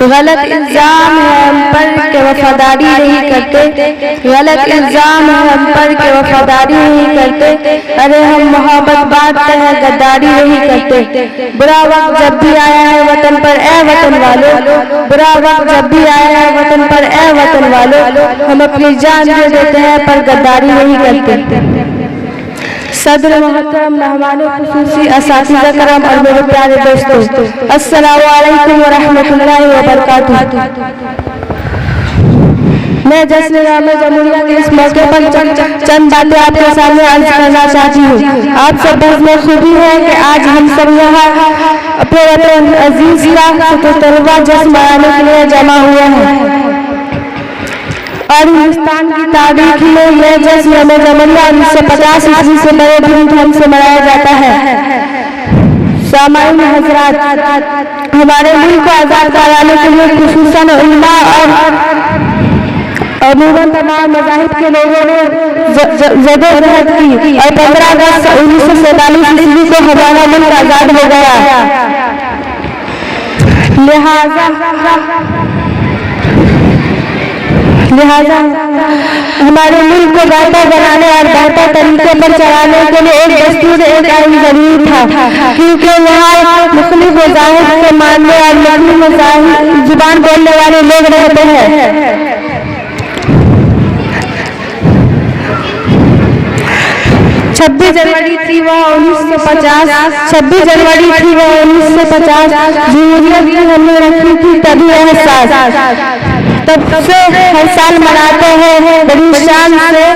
गलत इल्जाम है हम पर कि वफादारी नहीं करते, गलत इल्जाम है हम पर कि वफादारी नहीं करते। अरे हम मोहब्बत बांटते हैं, गद्दारी नहीं करते। बुरा वक्त जब भी आया है वतन पर ए वतन वालों, बुरा वक्त जब भी आया है वतन पर ए वतन वालों, हम अपनी जान दे देते हैं पर गद्दारी नहीं करते। सदर मोहतरम, मेहमानों खुसूसी, असातिज़ा करम और मेरे प्यारे दोस्तों, अस्सलामु अलैकुम व रहमतुल्लाहि व बरकातुहू। मैं जश्न राम जमहूरिया के इस मौके पर चंद बातें आपके सामने अर्ज करना चाहती हूँ। आप सब में खूबी है कि आज हम सब यहाँ अपने वतन अजीज का 77वां जश्न मनाने के लिए जमा हुए हैं और हिंदुस्तान की तारीख में यह जश्न यौम जमहूरिया 1950 ईस्वी से बड़े धूमधाम से मनाया जाता है। सामाईन हज़रात, हमारे मुल्क को आज़ाद कराने के लिए खुसूसन उलमा और अमूमन तमाम मज़ाहिब के लोगों ने जदोजहद की और 15 अगस्त 1947 ईस्वी को हमारा मुल्क आज़ाद हो गया। लिहाजा हमारे मुल्क को बेहतर बनाने और बेहतर तरीके पर चलाने के लिए एक दस्तूर एक आईन जरूरी था, क्योंकि यहाँ मुख्तलिफ मज़ाहिब के मानने और मुख्तलिफ मज़ाहिब जुबान बोलने वाले लोग रहते हैं। 26 जनवरी थी वह 1950, 26 जनवरी थी वह 1950, जमहूरियत की हमने रखी थी तभी एहसास, तब से हर साल मनाते हैं बड़ी शान से।